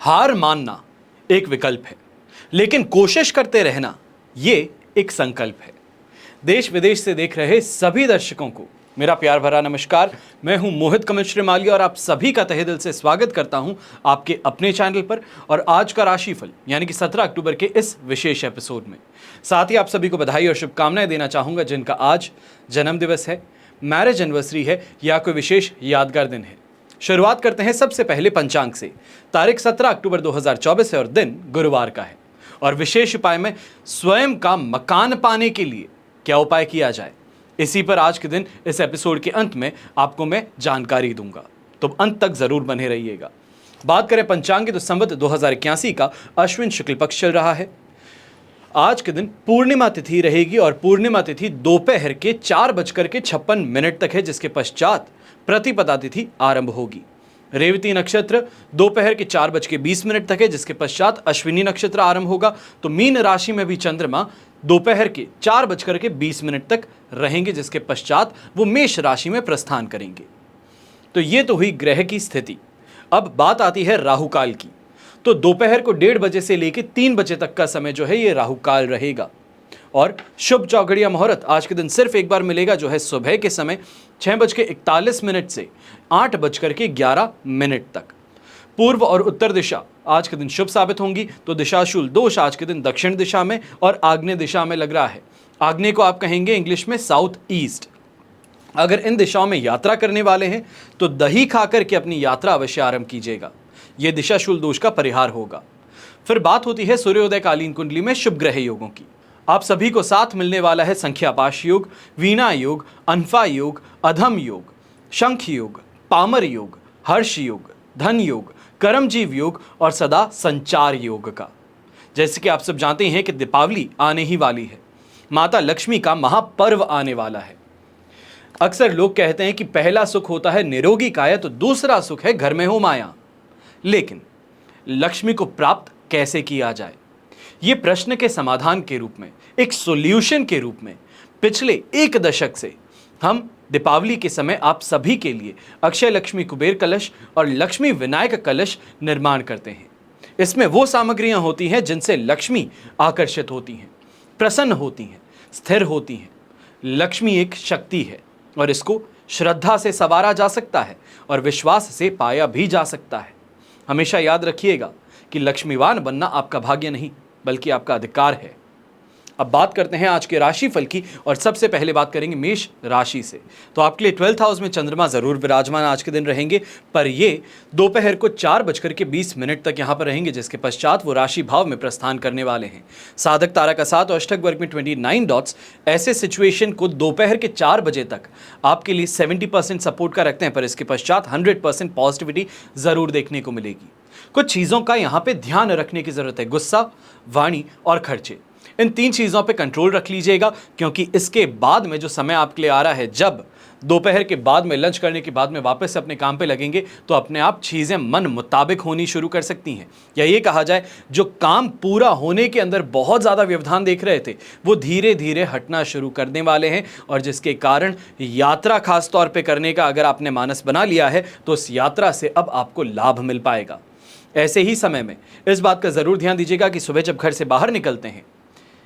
हार मानना एक विकल्प है, लेकिन कोशिश करते रहना ये एक संकल्प है। देश विदेश से देख रहे सभी दर्शकों को मेरा प्यार भरा नमस्कार। मैं हूं मोहित कमल श्रीमाली और आप सभी का तहे दिल से स्वागत करता हूं आपके अपने चैनल पर और आज का राशिफल यानी कि 17 अक्टूबर के इस विशेष एपिसोड में। साथ ही आप सभी को बधाई और शुभकामनाएं देना चाहूंगा जिनका आज जन्म दिवस है, मैरिज एनिवर्सरी है या कोई विशेष यादगार दिन है। शुरुआत करते हैं सबसे पहले पंचांग से। तारीख 17 अक्टूबर 2024 है और दिन गुरुवार का है। और विशेष उपाय में स्वयं का मकान पाने के लिए क्या उपाय किया जाए, इसी पर आज के दिन इस एपिसोड के अंत में आपको मैं जानकारी दूंगा, तो अंत तक जरूर बने रहिएगा। बात करें पंचांग की तो संवत 2081 का अश्विन शुक्ल पक्ष चल रहा है। आज के दिन पूर्णिमा तिथि रहेगी और पूर्णिमा तिथि दोपहर के 4:56 तक है, जिसके पश्चात प्रतिपदा तिथि आरंभ होगी। रेवती नक्षत्र दोपहर के 4:20 तक है, जिसके पश्चात अश्विनी नक्षत्र आरंभ होगा। तो मीन राशि में भी चंद्रमा दोपहर के 4:20 तक रहेंगे, जिसके पश्चात वो मेष राशि में प्रस्थान करेंगे। तो ये तो हुई ग्रह की स्थिति। अब बात आती है राहु काल की। तो दोपहर को 1:30 बजे से लेकर 3 बजे तक का समय जो है ये राहु काल रहेगा। और शुभ चौघड़िया मुहूर्त आज के दिन सिर्फ एक बार मिलेगा, जो है सुबह के समय 6:41 से 8:11 तक। पूर्व और उत्तर दिशा आज के दिन शुभ साबित होंगी। तो दिशाशूल दोष आज के दिन दक्षिण दिशा में और आग्नेय दिशा में लग रहा है। आग्नेय को आप कहेंगे इंग्लिश में साउथ ईस्ट। अगर इन दिशाओं में यात्रा करने वाले हैं तो दही खाकर के अपनी यात्रा अवश्य आरंभ कीजिएगा। यह दिशाशूल दोष का परिहार होगा। फिर बात होती है सूर्योदय कालीन कुंडली में शुभ ग्रह योगों की। आप सभी को साथ मिलने वाला है संख्यापाश योग, वीणा योग, अनफा योग, अधम योग, शंख योग, पामर योग, हर्ष योग, धन योग, कर्मजीव योग और सदा संचार योग का। जैसे कि आप सब जानते हैं कि दीपावली आने ही वाली है, माता लक्ष्मी का महापर्व आने वाला है। अक्सर लोग कहते हैं कि पहला सुख होता है निरोगी काया, तो दूसरा सुख है घर में हो माया। लेकिन लक्ष्मी को प्राप्त कैसे किया जाए, ये प्रश्न के समाधान के रूप में, एक सॉल्यूशन के रूप में पिछले 1 दशक से हम दीपावली के समय आप सभी के लिए अक्षय लक्ष्मी कुबेर कलश और लक्ष्मी विनायक कलश निर्माण करते हैं। इसमें वो सामग्रियां होती हैं जिनसे लक्ष्मी आकर्षित होती हैं, प्रसन्न होती हैं, स्थिर होती हैं। लक्ष्मी एक शक्ति है और इसको श्रद्धा से संवारा जा सकता है और विश्वास से पाया भी जा सकता है। हमेशा याद रखिएगा कि लक्ष्मीवान बनना आपका भाग्य नहीं बल्कि आपका अधिकार है। अब बात करते हैं आज के राशिफल की और सबसे पहले बात करेंगे मेष राशि से। तो आपके लिए 12th हाउस में चंद्रमा जरूर विराजमान आज के दिन रहेंगे, पर ये दोपहर को 4:20 तक यहाँ पर रहेंगे, जिसके पश्चात वो राशि भाव में प्रस्थान करने वाले हैं। साधक तारा का 7 और अष्टक वर्ग में 29 डॉट्स ऐसे सिचुएशन को दोपहर के 4 बजे तक आपके लिए 70% सपोर्ट का रखते हैं, पर इसके पश्चात 100% पॉजिटिविटी जरूर देखने को मिलेगी। कुछ चीज़ों का यहाँ पे ध्यान रखने की जरूरत है, गुस्सा, वाणी और खर्चे। इन 3 चीज़ों पे कंट्रोल रख लीजिएगा, क्योंकि इसके बाद में जो समय आपके लिए आ रहा है, जब दोपहर के बाद में लंच करने के बाद में वापस से अपने काम पे लगेंगे तो अपने आप चीज़ें मन मुताबिक होनी शुरू कर सकती हैं। या ये कहा जाए, जो काम पूरा होने के अंदर बहुत ज़्यादा व्यवधान देख रहे थे वो धीरे धीरे हटना शुरू करने वाले हैं, और जिसके कारण यात्रा खास तौर पर करने का अगर आपने मानस बना लिया है तो उस यात्रा से अब आपको लाभ मिल पाएगा। ऐसे ही समय में इस बात का ज़रूर ध्यान दीजिएगा कि सुबह जब घर से बाहर निकलते हैं,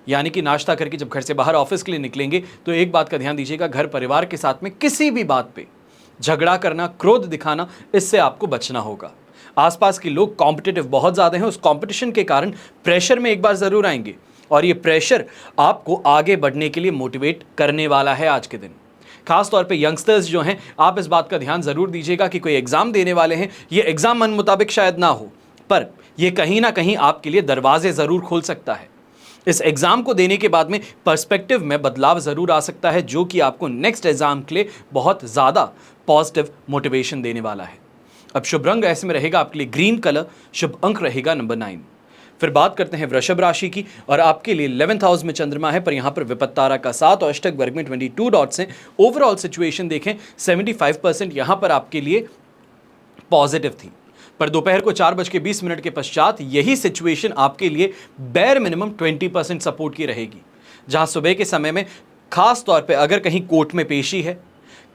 यानी कि नाश्ता करके जब घर से बाहर ऑफिस के लिए निकलेंगे, तो एक बात का ध्यान दीजिएगा, घर परिवार के साथ में किसी भी बात पे झगड़ा करना, क्रोध दिखाना, इससे आपको बचना होगा। आसपास के लोग कॉम्पिटिटिव बहुत ज़्यादा हैं, उस कॉम्पिटिशन के कारण प्रेशर में एक बार ज़रूर आएंगे और ये प्रेशर आपको आगे बढ़ने के लिए मोटिवेट करने वाला है आज के दिन। खास तौर पे यंगस्टर्स जो हैं, आप इस बात का ध्यान ज़रूर दीजिएगा कि कोई एग्ज़ाम देने वाले हैं, ये एग्ज़ाम मन मुताबिक शायद ना हो, पर यह कहीं ना कहीं आपके लिए दरवाजे ज़रूर खोल सकता है। इस एग्ज़ाम को देने के बाद में पर्सपेक्टिव में बदलाव ज़रूर आ सकता है, जो कि आपको नेक्स्ट एग्ज़ाम के लिए बहुत ज़्यादा पॉजिटिव मोटिवेशन देने वाला है। अब शुभ रंग ऐसे में रहेगा आपके लिए ग्रीन कलर, शुभ अंक रहेगा नंबर 9। फिर बात करते हैं वृषभ राशि की और आपके लिए 11th हाउस में चंद्रमा है, पर यहाँ पर विपत्त तारा का 7 और अष्टक वर्ग में 22 डॉट्स हैं। ओवरऑल सिचुएशन देखें 75% यहाँ पर आपके लिए पॉजिटिव थी, पर दोपहर को 4:20 के पश्चात यही सिचुएशन आपके लिए बेयर मिनिमम 20% सपोर्ट की रहेगी। जहां सुबह के समय में खास तौर पे अगर कहीं कोर्ट में पेशी है,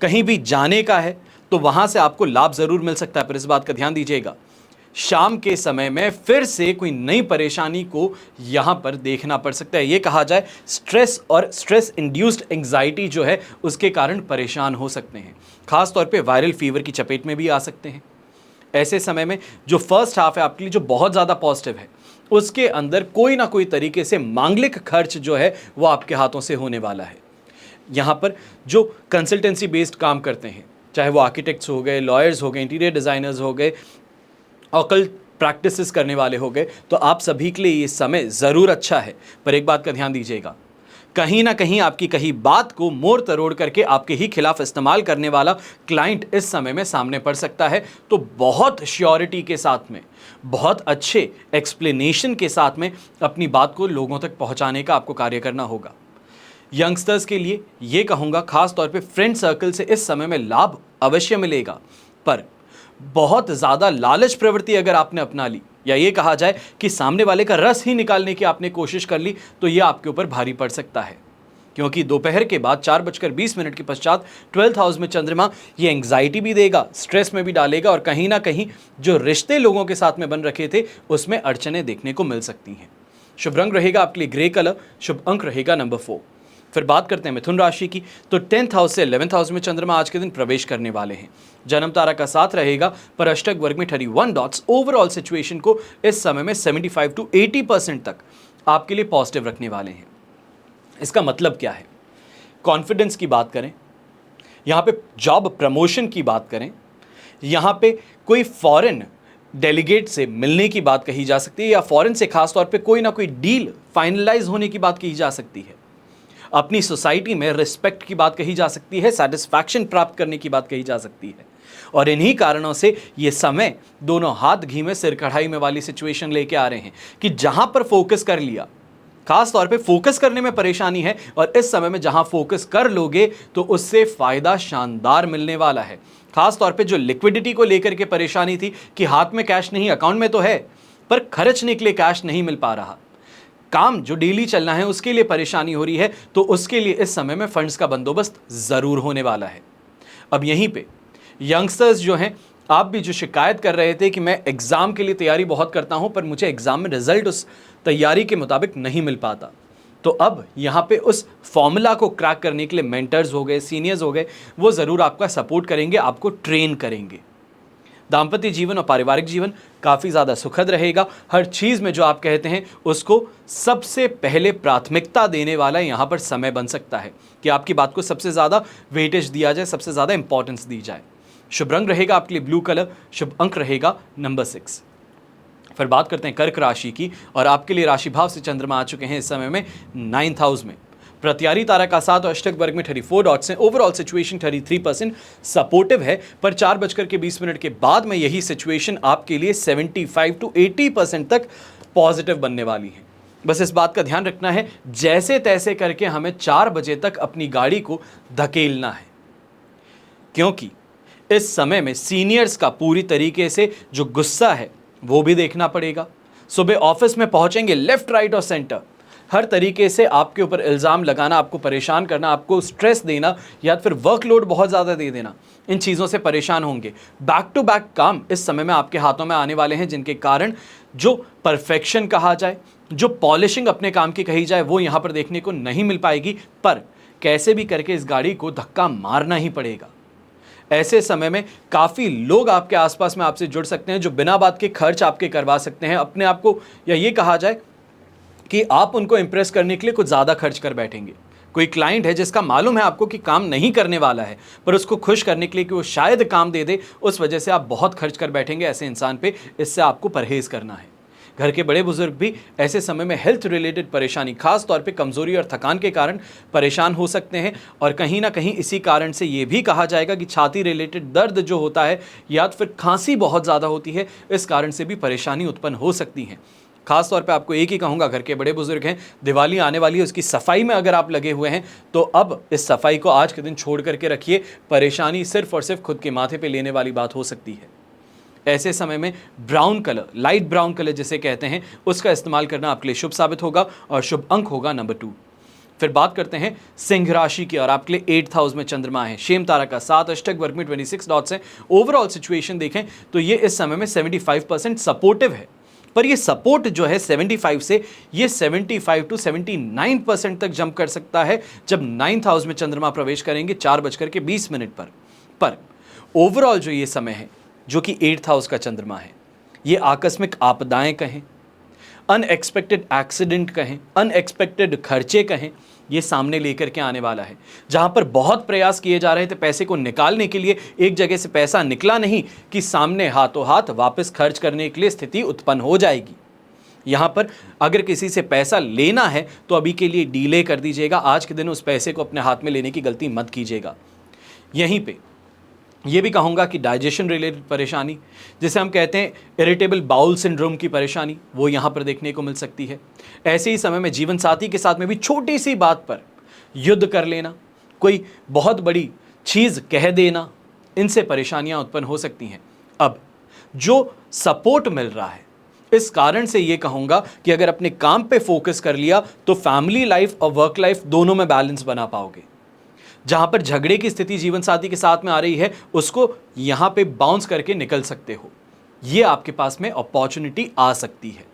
कहीं भी जाने का है, तो वहां से आपको लाभ जरूर मिल सकता है, पर इस बात का ध्यान दीजिएगा शाम के समय में फिर से कोई नई परेशानी को यहां पर देखना पड़ सकता है। ये कहा जाए स्ट्रेस और स्ट्रेस इंड्यूस्ड एंग्जाइटी जो है उसके कारण परेशान हो सकते हैं। खास तौर पे वायरल फीवर की चपेट में भी आ सकते हैं। ऐसे समय में जो फर्स्ट हाफ है आपके लिए जो बहुत ज़्यादा पॉजिटिव है, उसके अंदर कोई ना कोई तरीके से मांगलिक खर्च जो है वो आपके हाथों से होने वाला है। यहाँ पर जो कंसल्टेंसी बेस्ड काम करते हैं, चाहे वो आर्किटेक्ट्स हो गए, लॉयर्स हो गए, इंटीरियर डिज़ाइनर्स हो गए, ऑकल्ट प्रैक्टिसेस करने वाले हो गए, तो आप सभी के लिए ये समय ज़रूर अच्छा है। पर एक बात का ध्यान दीजिएगा, कहीं ना कहीं आपकी कही बात को मोड़ तरोड़ करके आपके ही खिलाफ इस्तेमाल करने वाला क्लाइंट इस समय में सामने पड़ सकता है। तो बहुत श्योरिटी के साथ में, बहुत अच्छे एक्सप्लेनेशन के साथ में अपनी बात को लोगों तक पहुंचाने का आपको कार्य करना होगा। यंगस्टर्स के लिए ये कहूँगा, खास तौर पे फ्रेंड सर्कल से इस समय में लाभ अवश्य मिलेगा, पर बहुत ज़्यादा लालच प्रवृत्ति अगर आपने अपना ली, या ये कहा जाए कि सामने वाले का रस ही निकालने की आपने कोशिश कर ली, तो ये आपके ऊपर भारी पड़ सकता है। क्योंकि दोपहर के बाद 4:20 के पश्चात 12th हाउस में चंद्रमा ये एंग्जाइटी भी देगा, स्ट्रेस में भी डालेगा, और कहीं ना कहीं जो रिश्ते लोगों के साथ में बन रखे थे उसमें अड़चने देखने को मिल सकती हैं। शुभ रंग रहेगा आपके लिए ग्रे कलर, शुभ अंक रहेगा नंबर 4। फिर बात करते हैं मिथुन राशि की, तो 10th हाउस से 11th हाउस में चंद्रमा आज के दिन प्रवेश करने वाले हैं। जन्म तारा का साथ रहेगा, पर अष्टक वर्ग में 31 डॉट्स ओवरऑल सिचुएशन को इस समय में 75 to 80% तक आपके लिए पॉजिटिव रखने वाले हैं। इसका मतलब क्या है? कॉन्फिडेंस की बात करें, यहाँ पे जॉब प्रमोशन की बात करें, यहाँ पे कोई फॉरेन डेलीगेट से मिलने की बात कही जा सकती है, या फॉरेन से खास तौर पे कोई ना कोई डील फाइनलाइज होने की बात कही जा सकती है। अपनी सोसाइटी में रिस्पेक्ट की बात कही जा सकती है, सेटिस्फैक्शन प्राप्त करने की बात कही जा सकती है। और इन्हीं कारणों से ये समय दोनों हाथ घी में सिर कढ़ाई में वाली सिचुएशन लेके आ रहे हैं कि जहां पर फोकस कर लिया, खास तौर पे फोकस करने में परेशानी है, और इस समय में जहां फोकस कर लोगे तो उससे फायदा शानदार मिलने वाला है। खास तौर पे जो लिक्विडिटी को लेकर के परेशानी थी कि हाथ में कैश नहीं, अकाउंट में तो है पर खर्चने के लिए कैश नहीं मिल पा रहा, काम जो डेली चलना है उसके लिए परेशानी हो रही है, तो उसके लिए इस समय में फंड्स का बंदोबस्त ज़रूर होने वाला है। अब यहीं पे यंगस्टर्स जो हैं, आप भी जो शिकायत कर रहे थे कि मैं एग्ज़ाम के लिए तैयारी बहुत करता हूं पर मुझे एग्ज़ाम में रिजल्ट उस तैयारी के मुताबिक नहीं मिल पाता, तो अब यहाँ पे उस फॉर्मूला को क्रैक करने के लिए मेंटर्स हो गए, सीनियर्स हो गए, वो ज़रूर आपका सपोर्ट करेंगे, आपको ट्रेन करेंगे। दाम्पत्य जीवन और पारिवारिक जीवन काफ़ी ज़्यादा सुखद रहेगा। हर चीज़ में जो आप कहते हैं उसको सबसे पहले प्राथमिकता देने वाला यहाँ पर समय बन सकता है कि आपकी बात को सबसे ज़्यादा वेटेज दिया जाए, सबसे ज़्यादा इंपॉर्टेंस दी जाए। शुभ रंग रहेगा आपके लिए ब्लू कलर, शुभ अंक रहेगा नंबर 6। फिर बात करते हैं कर्क राशि की, और आपके लिए राशि भाव से चंद्रमा आ चुके हैं इस समय में 9th हाउस में। प्रत्यारी तारा का साथ और अष्टक वर्ग में 34 डॉट्स हैं। ओवरऑल सिचुएशन 33% सपोर्टिव है, पर 4:20 के बाद में यही सिचुएशन आपके लिए 75 to 80% तक पॉजिटिव बनने वाली है। बस इस बात का ध्यान रखना है, जैसे तैसे करके हमें 4 बजे तक अपनी गाड़ी को धकेलना है, क्योंकि इस समय में सीनियर्स का पूरी तरीके से जो गुस्सा है वो भी देखना पड़ेगा। सुबह ऑफिस में पहुंचेंगे, लेफ्ट राइट और सेंटर हर तरीके से आपके ऊपर इल्ज़ाम लगाना, आपको परेशान करना, आपको स्ट्रेस देना, या फिर वर्कलोड बहुत ज़्यादा दे देना, इन चीज़ों से परेशान होंगे। बैक टू बैक काम इस समय में आपके हाथों में आने वाले हैं, जिनके कारण जो परफेक्शन कहा जाए, जो पॉलिशिंग अपने काम की कही जाए, वो यहाँ पर देखने को नहीं मिल पाएगी। पर कैसे भी करके इस गाड़ी को धक्का मारना ही पड़ेगा। ऐसे समय में काफ़ी लोग आपके आसपास में आपसे जुड़ सकते हैं जो बिना बात के खर्च आपके करवा सकते हैं अपने आप को, या ये कहा जाए कि आप उनको इंप्रेस करने के लिए कुछ ज़्यादा खर्च कर बैठेंगे। कोई क्लाइंट है जिसका मालूम है आपको कि काम नहीं करने वाला है, पर उसको खुश करने के लिए कि वो शायद काम दे दे, उस वजह से आप बहुत खर्च कर बैठेंगे ऐसे इंसान पे। इससे आपको परहेज़ करना है। घर के बड़े बुजुर्ग भी ऐसे समय में हेल्थ रिलेटेड परेशानी, खास तौर पे कमज़ोरी और थकान के कारण परेशान हो सकते हैं, और कहीं ना कहीं इसी कारण से ये भी कहा जाएगा कि छाती रिलेटेड दर्द जो होता है या फिर खांसी बहुत ज़्यादा होती है, इस कारण से भी परेशानी उत्पन्न हो सकती है। खास तौर पे आपको एक ही कहूँगा, घर के बड़े बुजुर्ग हैं, दिवाली आने वाली है, उसकी सफाई में अगर आप लगे हुए हैं तो अब इस सफाई को आज के दिन छोड़ करके रखिए। परेशानी सिर्फ और सिर्फ खुद के माथे पे लेने वाली बात हो सकती है। ऐसे समय में brown colour, light brown colour जिसे कहते हैं, उसका इस्तेमाल करना आपके लिए शुभ साबित होगा, और शुभ अंक होगा नंबर 2। फिर बात करते हैं सिंह राशि की, और आपके लिए 8th हाउस में चंद्रमा है, शेम तारा का 7, अष्टक वर्ग में 26 डॉट्स हैं। ओवरऑल सिचुएशन देखें तो ये इस समय में 75% सपोर्टिव है, पर ये सपोर्ट जो है 75 से ये 75 टू 79% तक जंप कर सकता है जब 9th हाउस में चंद्रमा प्रवेश करेंगे 4:20 पर ओवरऑल जो ये समय है जो कि 8th हाउस का चंद्रमा है, ये आकस्मिक आपदाएं कहें, अनएक्सपेक्टेड एक्सीडेंट कहें, अनएक्सपेक्टेड खर्चे कहें, ये सामने लेकर के आने वाला है। जहां पर बहुत प्रयास किए जा रहे थे पैसे को निकालने के लिए, एक जगह से पैसा निकला नहीं कि सामने हाथों हाथ वापस खर्च करने के लिए स्थिति उत्पन्न हो जाएगी। यहां पर अगर किसी से पैसा लेना है तो अभी के लिए डीले कर दीजिएगा, आज के दिन उस पैसे को अपने हाथ में लेने की गलती मत कीजिएगा। यहीं पे ये भी कहूँगा कि डाइजेशन रिलेटेड परेशानी, जिसे हम कहते हैं इरिटेबल बाउल सिंड्रोम की परेशानी, वो यहाँ पर देखने को मिल सकती है। ऐसे ही समय में जीवन साथी के साथ में भी छोटी सी बात पर युद्ध कर लेना, कोई बहुत बड़ी चीज़ कह देना, इनसे परेशानियाँ उत्पन्न हो सकती हैं। अब जो सपोर्ट मिल रहा है, इस कारण से ये कहूँगा कि अगर अपने काम पे फोकस कर लिया तो फैमिली लाइफ और वर्क लाइफ दोनों में बैलेंस बना पाओगे। जहां पर झगड़े की स्थिति जीवन साथी के साथ में आ रही है, उसको यहां पे बाउंस करके निकल सकते हो। ये आपके पास में अपॉर्चुनिटी आ सकती है।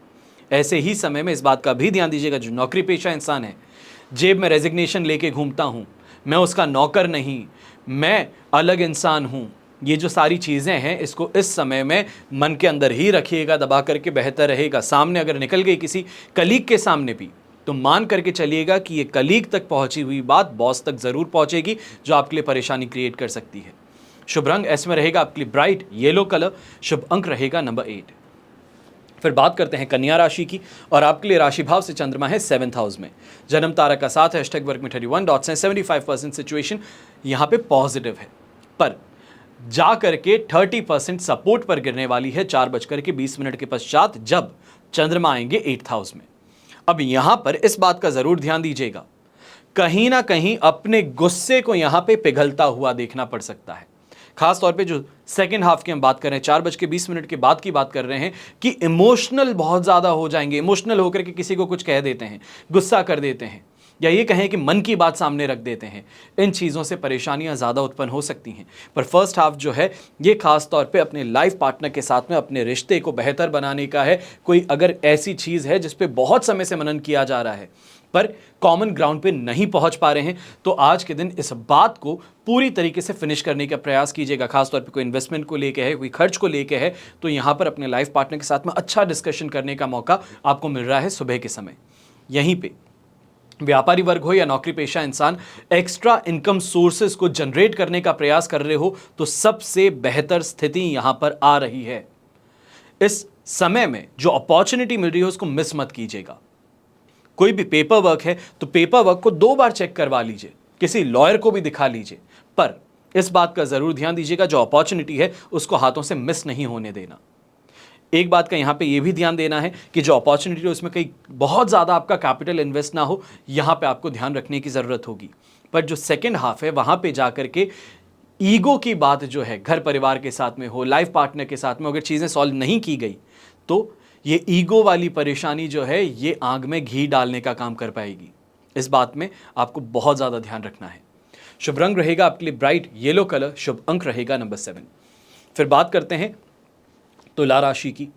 ऐसे ही समय में इस बात का भी ध्यान दीजिएगा, जो नौकरी पेशा इंसान है, जेब में रेजिग्नेशन लेके घूमता हूं, मैं उसका नौकर नहीं, मैं अलग इंसान हूं, ये जो सारी चीज़ें हैं इसको इस समय में मन के अंदर ही रखिएगा, दबा करके बेहतर रहेगा। सामने अगर निकल गई किसी कलीग के सामने भी, तो मान करके चलिएगा कि ये कलीग तक पहुंची हुई बात बॉस तक जरूर पहुंचेगी, जो आपके लिए परेशानी क्रिएट कर सकती है। शुभ रंग ऐसे में रहेगा आपके लिए ब्राइट येलो कलर, शुभ अंक रहेगा नंबर 8। फिर बात करते हैं कन्या राशि की, और आपके लिए राशि भाव से चंद्रमा है 7th हाउस में, जन्म तारा का 7 है, अष्टक वर्ग में 31 डॉट्स हैं। 75% सिचुएशन यहाँ पे पॉजिटिव है, पर जा करके 30% सपोर्ट पर गिरने वाली है 4:20 के पश्चात, जब चंद्रमा आएंगे 8th हाउस में। अब यहां पर इस बात का जरूर ध्यान दीजिएगा, कहीं ना कहीं अपने गुस्से को यहां पे पिघलता हुआ देखना पड़ सकता है। खास तौर पे जो सेकंड हाफ की हम बात कर रहे हैं, 4:20 के बाद की बात कर रहे हैं, कि इमोशनल बहुत ज्यादा हो जाएंगे, इमोशनल होकर के किसी को कुछ कह देते हैं, गुस्सा कर देते हैं, या ये कहें कि मन की बात सामने रख देते हैं। इन चीज़ों से परेशानियां ज़्यादा उत्पन्न हो सकती हैं। पर फर्स्ट हाफ जो है ये खास तौर पे अपने लाइफ पार्टनर के साथ में अपने रिश्ते को बेहतर बनाने का है। कोई अगर ऐसी चीज़ है जिस पे बहुत समय से मनन किया जा रहा है पर कॉमन ग्राउंड पे नहीं पहुंच पा रहे हैं, तो आज के दिन इस बात को पूरी तरीके से फिनिश करने का प्रयास कीजिएगा। खासतौर पे कोई इन्वेस्टमेंट को लेके है, कोई खर्च को लेके है, तो यहाँ पर अपने लाइफ पार्टनर के साथ में अच्छा डिस्कशन करने का मौका आपको मिल रहा है सुबह के समय। यहीं पे व्यापारी वर्ग हो या नौकरी पेशा इंसान, एक्स्ट्रा इनकम सोर्सेज को जनरेट करने का प्रयास कर रहे हो तो सबसे बेहतर स्थिति यहां पर आ रही है। इस समय में जो अपॉर्चुनिटी मिल रही है उसको मिस मत कीजिएगा। कोई भी पेपर वर्क है तो पेपर वर्क को 2 बार चेक करवा लीजिए, किसी लॉयर को भी दिखा लीजिए, पर इस बात का जरूर ध्यान दीजिएगा जो अपॉर्चुनिटी है उसको हाथों से मिस नहीं होने देना। एक बात का यहाँ पे ये भी ध्यान देना है कि जो अपॉर्चुनिटी है उसमें कहीं बहुत ज़्यादा आपका कैपिटल इन्वेस्ट ना हो, यहाँ पे आपको ध्यान रखने की ज़रूरत होगी। पर जो सेकंड हाफ है वहाँ पे जा करके ईगो की बात जो है घर परिवार के साथ में हो, लाइफ पार्टनर के साथ में अगर चीज़ें सॉल्व नहीं की गई तो ये ईगो वाली परेशानी जो है ये आग में घी डालने का काम कर पाएगी। इस बात में आपको बहुत ज़्यादा ध्यान रखना है। शुभ रंग रहेगा आपके लिए ब्राइट येलो कलर, शुभ अंक रहेगा नंबर 7। फिर बात करते हैं तुला राशि की,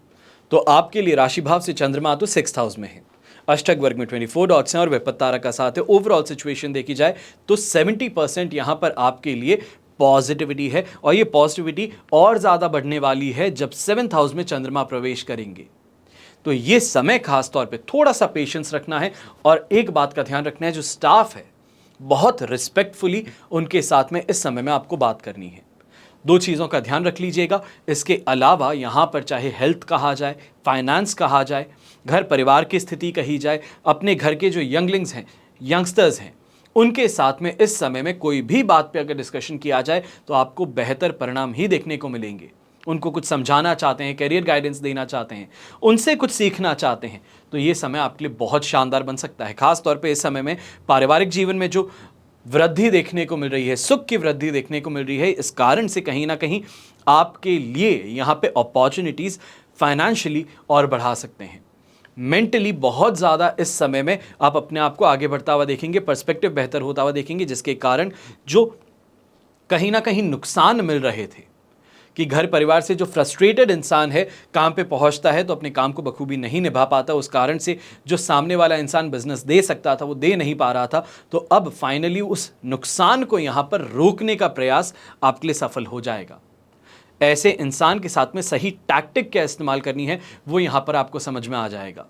तो आपके लिए राशि भाव से चंद्रमा तो 6th हाउस में है, अष्टक वर्ग में 24 डॉट्स हैं और विपत्त तारा का साथ है। ओवरऑल सिचुएशन देखी जाए तो 70% यहाँ पर आपके लिए पॉजिटिविटी है, और ये पॉजिटिविटी और ज़्यादा बढ़ने वाली है जब 7th हाउस में चंद्रमा प्रवेश करेंगे। तो ये समय खास तौर पे थोड़ा सा पेशेंस रखना है, और एक बात का ध्यान रखना है, जो स्टाफ है बहुत रिस्पेक्टफुली उनके साथ में इस समय में आपको बात करनी है। 2 चीज़ों का ध्यान रख लीजिएगा। इसके अलावा यहाँ पर चाहे हेल्थ कहा जाए, फाइनेंस कहा जाए, घर परिवार की स्थिति कही जाए, अपने घर के जो यंगलिंग्स हैं, यंगस्टर्स हैं, उनके साथ में इस समय में कोई भी बात पे अगर डिस्कशन किया जाए तो आपको बेहतर परिणाम ही देखने को मिलेंगे। उनको कुछ समझाना चाहते हैं, करियर गाइडेंस देना चाहते हैं, उनसे कुछ सीखना चाहते हैं, तो ये समय आपके लिए बहुत शानदार बन सकता है। खास तौर पे इस समय में पारिवारिक जीवन में जो वृद्धि देखने को मिल रही है, सुख की वृद्धि देखने को मिल रही है, इस कारण से कहीं ना कहीं आपके लिए यहाँ पे अपॉर्चुनिटीज़ फाइनेंशियली और बढ़ा सकते हैं। मेंटली बहुत ज़्यादा इस समय में आप अपने आप को आगे बढ़ता हुआ देखेंगे, पर्सपेक्टिव बेहतर होता हुआ देखेंगे, जिसके कारण जो कहीं ना कहीं नुकसान मिल रहे थे कि घर परिवार से जो फ्रस्ट्रेटेड इंसान है काम पे पहुंचता है तो अपने काम को बखूबी नहीं निभा पाता, उस कारण से जो सामने वाला इंसान बिजनेस दे सकता था वो दे नहीं पा रहा था, तो अब फाइनली उस नुकसान को यहां पर रोकने का प्रयास आपके लिए सफल हो जाएगा। ऐसे इंसान के साथ में सही टैक्टिक क्या इस्तेमाल करनी है वो यहां पर आपको समझ में आ जाएगा।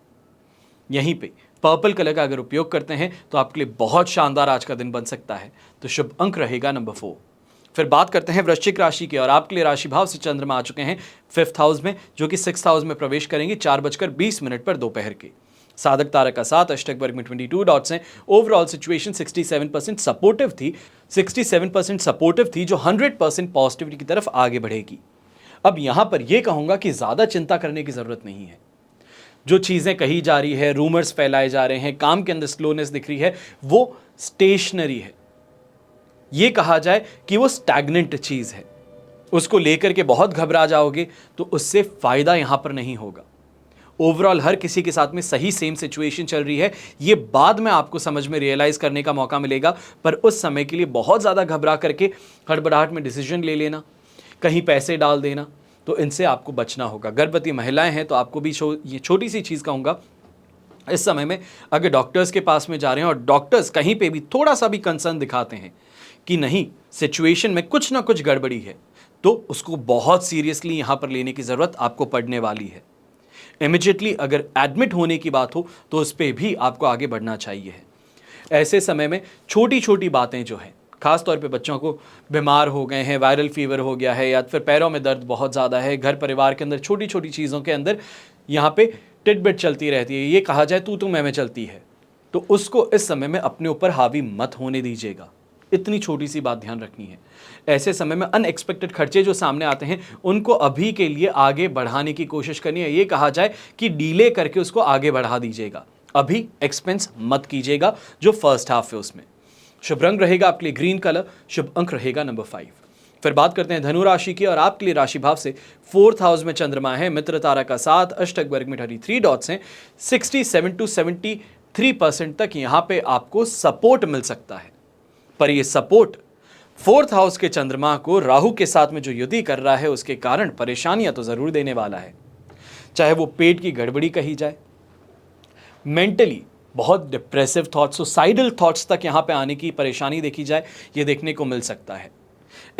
यहीं पे पर्पल कलर का अगर उपयोग करते हैं तो आपके लिए बहुत शानदार आज का दिन बन सकता है। तो शुभ अंक रहेगा नंबर 4। फिर बात करते हैं वृश्चिक राशि की, और आपके लिए राशि भाव से चंद्रमा आ चुके हैं 5th हाउस में, जो कि 6th हाउस में प्रवेश करेंगे 4:20 पर दोपहर के। साधक तारा का 7, अष्टक वर्ग में 22 डॉट्स हैं। ओवरऑल सिचुएशन 67% सपोर्टिव थी, 67% सपोर्टिव थी, जो 100% पॉजिटिविटी की तरफ आगे बढ़ेगी। अब यहां पर यह कहूंगा कि ज्यादा चिंता करने की जरूरत नहीं है। जो चीजें कही जा रही है, रूमर्स फैलाए जा रहे हैं, काम के अंदर स्लोनेस दिख रही है, वो स्टेशनरी है। यह कहा जाए कि वो स्टैग्नेंट चीज है। उसको लेकर के बहुत घबरा जाओगे तो उससे फायदा यहां पर नहीं होगा। ओवरऑल हर किसी के साथ में सही सेम सिचुएशन चल रही है, ये बाद में आपको समझ में रियलाइज करने का मौका मिलेगा, पर उस समय के लिए बहुत ज्यादा घबरा करके हड़बड़ाहट में डिसीजन ले लेना, कहीं पैसे डाल देना, तो इनसे आपको बचना होगा। गर्भवती महिलाएं हैं तो आपको भी ये छोटी सी चीज कहूंगा, इस समय में अगर डॉक्टर्स के पास में जा रहे हैं और डॉक्टर्स कहीं पे भी थोड़ा सा भी कंसर्न दिखाते हैं कि नहीं सिचुएशन में कुछ ना कुछ गड़बड़ी है, तो उसको बहुत सीरियसली यहां पर लेने की जरूरत आपको पड़ने वाली है। इमीडिएटली अगर एडमिट होने की बात हो तो उस पर भी आपको आगे बढ़ना चाहिए है। ऐसे समय में छोटी छोटी बातें जो हैं, खास तौर पे बच्चों को बीमार हो गए हैं, वायरल फीवर हो गया है, या फिर पैरों में दर्द बहुत ज़्यादा है, घर परिवार के अंदर छोटी छोटी चीज़ों के अंदर यहाँ पे टिटबिट चलती रहती है, ये कहा जाए तू मैं चलती है, तो उसको इस समय में अपने ऊपर हावी मत होने दीजिएगा। इतनी छोटी सी बात ध्यान रखनी है। ऐसे समय में अनएक्सपेक्टेड खर्चे जो सामने आते हैं उनको अभी के लिए आगे बढ़ाने की कोशिश करनी है। ये कहा जाए कि डीले करके उसको आगे बढ़ा दीजिएगा, अभी एक्सपेंस मत कीजिएगा जो फर्स्ट हाफ है उसमें। शुभ रंग रहेगा आपके लिए ग्रीन कलर, शुभ अंक रहेगा नंबर 5। फिर बात करते हैं धनु राशि की, और आपके लिए राशि भाव से 4th हाउस में चंद्रमा है, मित्र तारा का 7, अष्टक वर्ग में 33 डॉट्स हैं। 67 to 73% तक यहां पे आपको सपोर्ट मिल सकता है, पर यह सपोर्ट 4th हाउस के चंद्रमा को राहु के साथ में जो युति कर रहा है उसके कारण परेशानियां तो जरूर देने वाला है। चाहे वो पेट की गड़बड़ी कही जाए, मेंटली बहुत डिप्रेसिव थॉट्स, सुसाइडल थॉट्स तक यहां पे आने की परेशानी देखी जाए, ये देखने को मिल सकता है।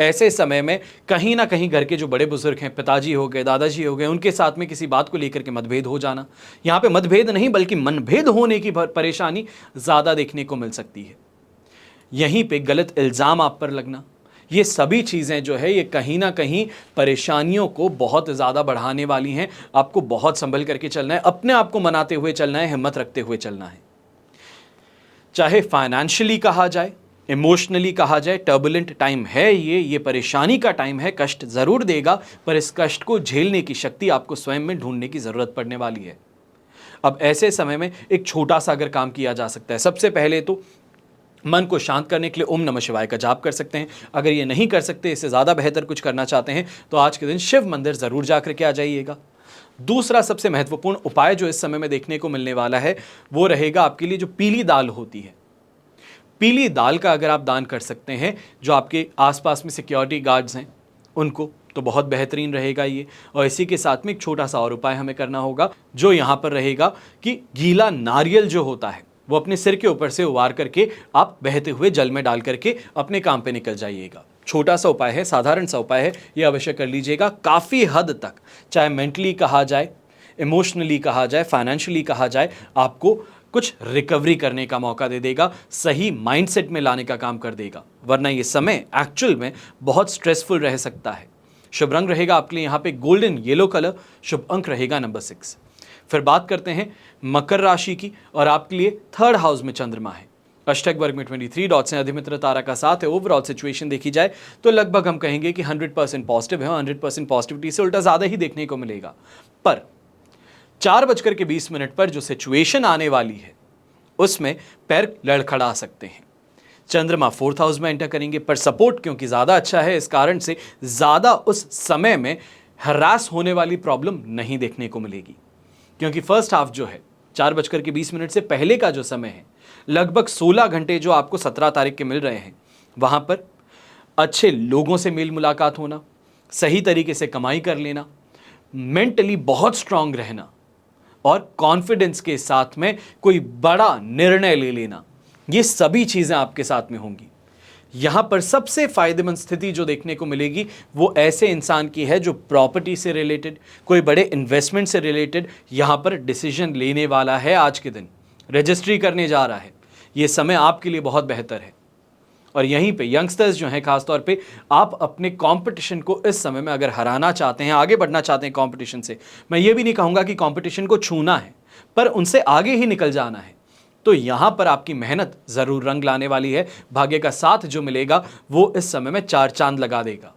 ऐसे समय में कहीं ना कहीं घर के जो बड़े बुजुर्ग हैं, पिताजी हो गए, दादाजी हो गए, उनके साथ में किसी बात को लेकर के मतभेद हो जाना, यहां पे मतभेद नहीं बल्कि मनभेद होने की परेशानी ज्यादा देखने को मिल सकती है। यहीं पे गलत इल्ज़ाम आप पर लगना, ये सभी चीज़ें जो है ये कहीं ना कहीं परेशानियों को बहुत ज़्यादा बढ़ाने वाली हैं। आपको बहुत संभल करके चलना है, अपने आप को मनाते हुए चलना है, हिम्मत रखते हुए चलना है। चाहे फाइनेंशियली कहा जाए, इमोशनली कहा जाए, टर्बुलेंट टाइम है, ये परेशानी का टाइम है, कष्ट ज़रूर देगा, पर इस कष्ट को झेलने की शक्ति आपको स्वयं में ढूंढने की ज़रूरत पड़ने वाली है। अब ऐसे समय में एक छोटा सा अगर काम किया जा सकता है, सबसे पहले तो मन को शांत करने के लिए ओम नमः शिवाय का जाप कर सकते हैं। अगर ये नहीं कर सकते, इससे ज़्यादा बेहतर कुछ करना चाहते हैं तो आज के दिन शिव मंदिर ज़रूर जाकर के आ जाइएगा। दूसरा सबसे महत्वपूर्ण उपाय जो इस समय में देखने को मिलने वाला है वो रहेगा आपके लिए जो पीली दाल होती है, पीली दाल का अगर आप दान कर सकते हैं जो आपके आसपास में सिक्योरिटी गार्ड्स हैं उनको, तो बहुत बेहतरीन रहेगा ये। और इसी के साथ में एक छोटा सा और उपाय हमें करना होगा जो यहाँ पर रहेगा कि गीला नारियल जो होता है वो अपने सिर के ऊपर से उबार करके आप बहते हुए जल में डाल करके अपने काम पे निकल जाइएगा। छोटा सा उपाय है, साधारण सा उपाय है, ये अवश्य कर लीजिएगा। काफ़ी हद तक, चाहे मेंटली कहा जाए, इमोशनली कहा जाए, फाइनेंशियली कहा जाए, आपको कुछ रिकवरी करने का मौका दे देगा, सही माइंडसेट में लाने का काम कर देगा। वरना ये समय एक्चुअल में बहुत स्ट्रेसफुल रह सकता है। शुभ रंग रहेगा आपके लिए यहाँ पे गोल्डन येलो कलर, शुभ अंक रहेगा नंबर 6। फिर बात करते हैं मकर राशि की, और आपके लिए 3rd हाउस में चंद्रमा है, अष्टक वर्ग में 23 डॉट्स हैं, अधिमित्र तारा का 7 है। ओवरऑल सिचुएशन देखी जाए तो लगभग हम कहेंगे कि 100% पॉजिटिव है, 100% पॉजिटिविटी से उल्टा ज़्यादा ही देखने को मिलेगा। पर 4:20 पर जो सिचुएशन आने वाली है उसमें पैर लड़खड़ा सकते हैं। चंद्रमा 4th हाउस में एंटर करेंगे, पर सपोर्ट क्योंकि ज़्यादा अच्छा है, इस कारण से ज़्यादा उस समय में हरास होने वाली प्रॉब्लम नहीं देखने को मिलेगी, क्योंकि फर्स्ट हाफ जो है 4:20 से पहले का जो समय है, लगभग 16 घंटे जो आपको 17 तारीख के मिल रहे हैं, वहां पर अच्छे लोगों से मेल मुलाकात होना, सही तरीके से कमाई कर लेना, मेंटली बहुत स्ट्रांग रहना और कॉन्फिडेंस के साथ में कोई बड़ा निर्णय ले लेना, ये सभी चीजें आपके साथ में होंगी। यहां पर सबसे फायदेमंद स्थिति जो देखने को मिलेगी वो ऐसे इंसान की है जो प्रॉपर्टी से रिलेटेड, कोई बड़े इन्वेस्टमेंट से रिलेटेड यहां पर डिसीजन लेने वाला है। आज के दिन रजिस्ट्री करने जा रहा है, ये समय आपके लिए बहुत बेहतर है। और यहीं पे यंगस्टर्स जो हैं, खासतौर पे आप अपने कंपटीशन को इस समय में अगर हराना चाहते हैं, आगे बढ़ना चाहते हैं कंपटीशन से, मैं ये भी नहीं कहूँगा कि कंपटीशन को छूना है, पर उनसे आगे ही निकल जाना है, तो यहां पर आपकी मेहनत जरूर रंग लाने वाली है। भाग्य का साथ जो मिलेगा वो इस समय में 4 चांद लगा देगा।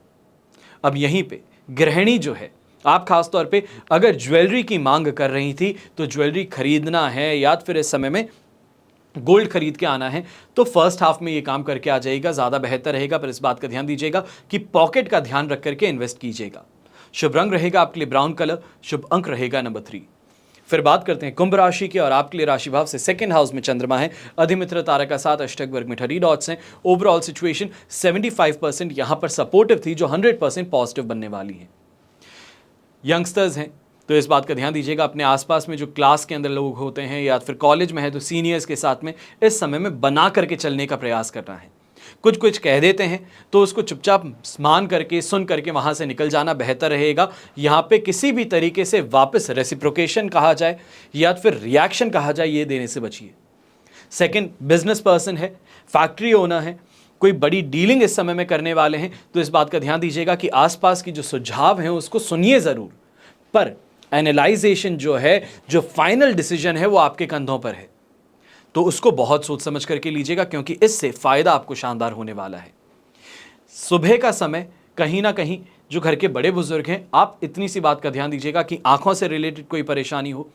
अब यहीं पे गृहिणी जो है, आप खासतौर पे अगर ज्वेलरी की मांग कर रही थी तो ज्वेलरी खरीदना है या फिर इस समय में गोल्ड खरीद के आना है, तो फर्स्ट हाफ में ये काम करके आ जाएगा, ज़्यादा बेहतर रहेगा। पर इस बात का ध्यान दीजिएगा कि पॉकेट का ध्यान रख करके इन्वेस्ट कीजिएगा। शुभ रंग रहेगा आपके लिए ब्राउन कलर, शुभ अंक रहेगा नंबर 3। फिर बात करते हैं कुंभ राशि की, और आपके लिए राशि भाव से सेकंड हाउस में चंद्रमा है, अधिमित्र तारा का साथ, अष्टक वर्ग में 30 डॉट्स हैं। ओवरऑल सिचुएशन 75% यहां पर सपोर्टिव थी, जो 100% पॉजिटिव बनने वाली है। यंगस्टर्स हैं तो इस बात का ध्यान दीजिएगा, अपने आसपास में जो क्लास के अंदर लोग होते हैं या फिर कॉलेज में है तो सीनियर्स के साथ में इस समय में बना करके चलने का प्रयास करना है। कुछ कुछ कह देते हैं तो उसको चुपचाप मान करके, सुन करके वहां से निकल जाना बेहतर रहेगा। यहां पे किसी भी तरीके से वापस रेसिप्रोकेशन कहा जाए या फिर रिएक्शन कहा जाए, ये देने से बचिए। सेकंड, बिजनेस पर्सन है, फैक्ट्री ओनर है, कोई बड़ी डीलिंग इस समय में करने वाले हैं, तो इस बात का ध्यान दीजिएगा कि आसपास की जो सुझाव हैं उसको सुनिए जरूर, पर एनालाइजेशन जो है, जो फाइनल डिसीजन है वो आपके कंधों पर है, तो उसको बहुत सोच समझ करके लीजिएगा, क्योंकि इससे फायदा आपको शानदार होने वाला है। सुबह का समय कहीं ना कहीं जो घर के बड़े बुजुर्ग हैं, आप इतनी सी बात का ध्यान दीजिएगा कि आंखों से रिलेटेड कोई परेशानी हो,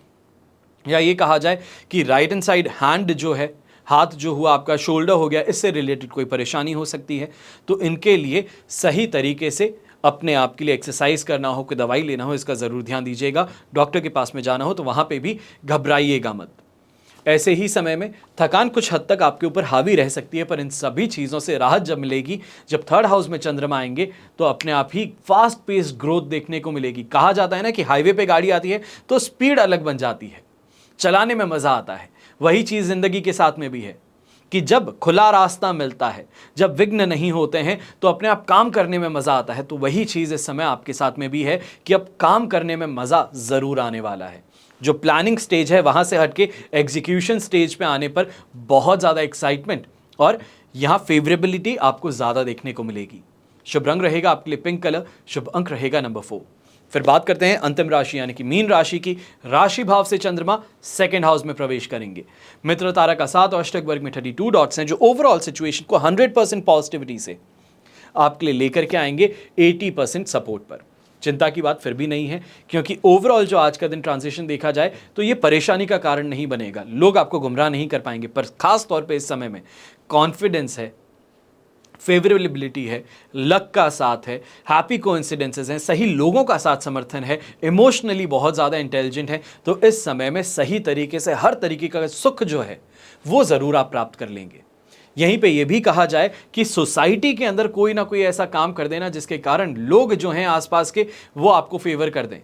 या ये कहा जाए कि राइट हैंड साइड हैंड जो है, हाथ जो हुआ आपका, शोल्डर हो गया, इससे रिलेटेड कोई परेशानी हो सकती है। तो इनके लिए सही तरीके से अपने आप के लिए एक्सरसाइज करना हो, कोई दवाई लेना हो, इसका ज़रूर ध्यान दीजिएगा। डॉक्टर के पास में जाना हो तो वहाँ पे भी घबराइएगा मत। ऐसे ही समय में थकान कुछ हद तक आपके ऊपर हावी रह सकती है, पर इन सभी चीज़ों से राहत जब मिलेगी, जब थर्ड हाउस में चंद्रमा आएंगे, तो अपने आप ही फास्ट पेस्ड ग्रोथ देखने को मिलेगी। कहा जाता है ना कि हाईवे पे गाड़ी आती है तो स्पीड अलग बन जाती है, चलाने में मज़ा आता है। वही चीज़ ज़िंदगी के साथ में भी है कि जब खुला रास्ता मिलता है, जब विघ्न नहीं होते हैं, तो अपने आप काम करने में मज़ा आता है। तो वही चीज़ इस समय आपके साथ में भी है कि अब काम करने में मज़ा ज़रूर आने वाला है। जो प्लानिंग स्टेज है वहाँ से हटके एग्जीक्यूशन स्टेज पे आने पर बहुत ज़्यादा एक्साइटमेंट और यहाँ फेवरेबिलिटी आपको ज़्यादा देखने को मिलेगी। शुभ रंग रहेगा आपके लिए पिंक कलर, शुभ अंक रहेगा नंबर 4। फिर बात करते हैं अंतिम राशि यानी कि मीन राशि की। राशि भाव से चंद्रमा सेकंड हाउस में प्रवेश करेंगे। मित्र तारा का साथ और अष्टक वर्ग में 32 डॉट्स हैं, जो ओवरऑल सिचुएशन को 100% पॉजिटिविटी से आपके लिए लेकर के आएंगे 80% सपोर्ट पर। चिंता की बात फिर भी नहीं है, क्योंकि ओवरऑल जो आज का दिन ट्रांजिशन देखा जाए तो ये परेशानी का कारण नहीं बनेगा, लोग आपको गुमराह नहीं कर पाएंगे। पर खास तौर पे इस समय में कॉन्फिडेंस है, फेवरेबिलिटी है, लक का साथ है, हैप्पी कोइंसिडेंसेस हैं, सही लोगों का साथ समर्थन है, इमोशनली बहुत ज़्यादा इंटेलिजेंट है, तो इस समय में सही तरीके से हर तरीके का सुख जो है वो ज़रूर आप प्राप्त कर लेंगे। यहीं पे ये भी कहा जाए कि सोसाइटी के अंदर कोई ना कोई ऐसा काम कर देना जिसके कारण लोग जो हैं आसपास के वो आपको फेवर कर दें।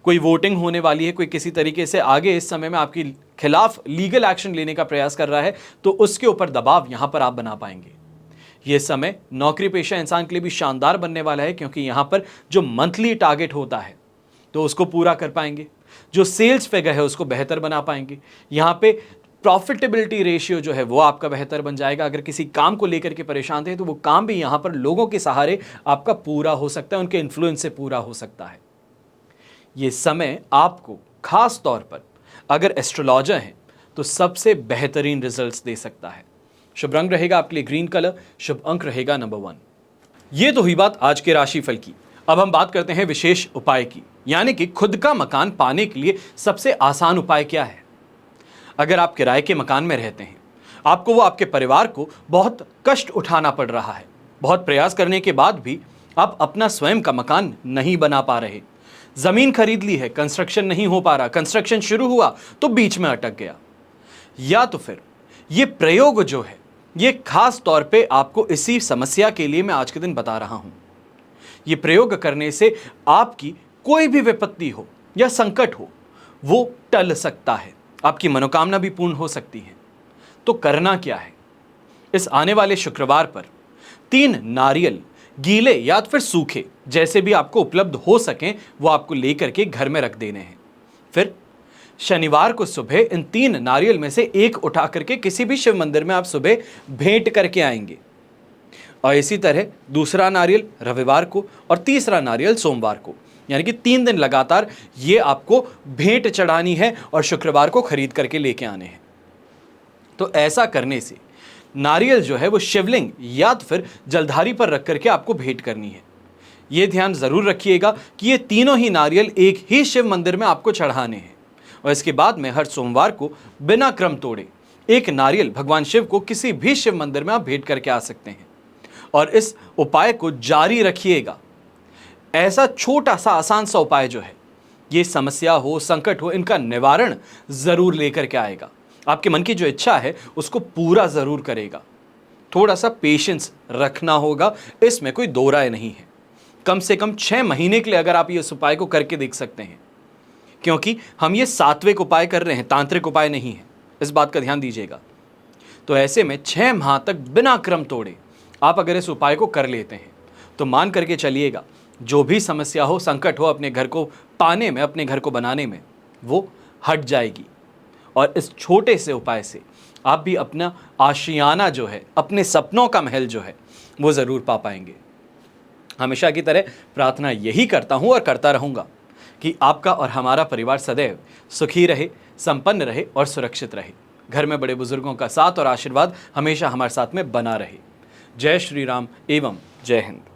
कोई वोटिंग होने वाली है, कोई किसी तरीके से आगे इस समय में आपके खिलाफ लीगल एक्शन लेने का प्रयास कर रहा है, तो उसके ऊपर दबाव यहाँ पर आप बना पाएंगे। ये समय नौकरी पेशा इंसान के लिए भी शानदार बनने वाला है, क्योंकि यहाँ पर जो मंथली टारगेट होता है तो उसको पूरा कर पाएंगे, जो सेल्स फिगर है उसको बेहतर बना पाएंगे। यहाँ पे प्रॉफिटेबिलिटी रेशियो जो है वो आपका बेहतर बन जाएगा। अगर किसी काम को लेकर के परेशान थे तो वो काम भी यहाँ पर लोगों के सहारे आपका पूरा हो सकता है, उनके इन्फ्लुएंस से पूरा हो सकता है। ये समय आपको खास तौर पर अगर एस्ट्रोलॉजर हैं तो सबसे बेहतरीन रिजल्ट्स दे सकता है। शुभ रंग रहेगा आपके लिए ग्रीन कलर, शुभ अंक रहेगा नंबर 1। ये तो हुई बात आज के राशिफल की। अब हम बात करते हैं विशेष उपाय की, यानी कि खुद का मकान पाने के लिए सबसे आसान उपाय क्या है। अगर आप किराए के मकान में रहते हैं, आपको वो आपके परिवार को बहुत कष्ट उठाना पड़ रहा है, बहुत प्रयास करने के बाद भी आप अपना स्वयं का मकान नहीं बना पा रहे, जमीन खरीद ली है, कंस्ट्रक्शन नहीं हो पा रहा, कंस्ट्रक्शन शुरू हुआ तो बीच में अटक गया। या तो फिर ये प्रयोग जो है ये खास तौर पे आपको इसी समस्या के लिए मैं आज के दिन बता रहा हूं। ये प्रयोग करने से आपकी कोई भी विपत्ति हो या संकट हो वो टल सकता है, आपकी मनोकामना भी पूर्ण हो सकती है। तो करना क्या है? इस आने वाले शुक्रवार पर 3 नारियल गीले या तो फिर सूखे जैसे भी आपको उपलब्ध हो सकें वो आपको लेकर के घर में रख देने हैं। फिर शनिवार को सुबह इन 3 नारियल में से एक उठा करके किसी भी शिव मंदिर में आप सुबह भेंट करके आएंगे, और इसी तरह दूसरा नारियल रविवार को और तीसरा नारियल सोमवार को, यानी कि 3 दिन लगातार ये आपको भेंट चढ़ानी है और शुक्रवार को खरीद करके लेके आने हैं। तो ऐसा करने से नारियल जो है वो शिवलिंग या तो फिर जलधारी पर रख करके आपको भेंट करनी है। ये ध्यान जरूर रखिएगा कि ये तीनों ही नारियल एक ही शिव मंदिर में आपको चढ़ाने हैं, और इसके बाद में हर सोमवार को बिना क्रम तोड़े एक नारियल भगवान शिव को किसी भी शिव मंदिर में आप भेंट करके आ सकते हैं। और इस उपाय को जारी रखिएगा। ऐसा छोटा सा आसान सा उपाय जो है ये समस्या हो, संकट हो, इनका निवारण जरूर लेकर के आएगा। आपके मन की जो इच्छा है उसको पूरा जरूर करेगा। थोड़ा सा पेशेंस रखना होगा, इसमें कोई दो राय नहीं है। कम से कम 6 महीने के लिए अगर आप इस उपाय को करके देख सकते हैं, क्योंकि हम ये सात्विक उपाय कर रहे हैं, तांत्रिक उपाय नहीं है, इस बात का ध्यान दीजिएगा। तो ऐसे में 6 माह तक बिना क्रम तोड़े आप अगर इस उपाय को कर लेते हैं तो मान करके चलिएगा जो भी समस्या हो, संकट हो अपने घर को पाने में, अपने घर को बनाने में, वो हट जाएगी। और इस छोटे से उपाय से आप भी अपना आशियाना जो है, अपने सपनों का महल जो है वो ज़रूर पा पाएंगे। हमेशा की तरह प्रार्थना यही करता हूँ और करता रहूँगा कि आपका और हमारा परिवार सदैव सुखी रहे, संपन्न रहे और सुरक्षित रहे। घर में बड़े बुजुर्गों का साथ और आशीर्वाद हमेशा हमारे साथ में बना रहे। जय श्री राम एवं जय हिंद।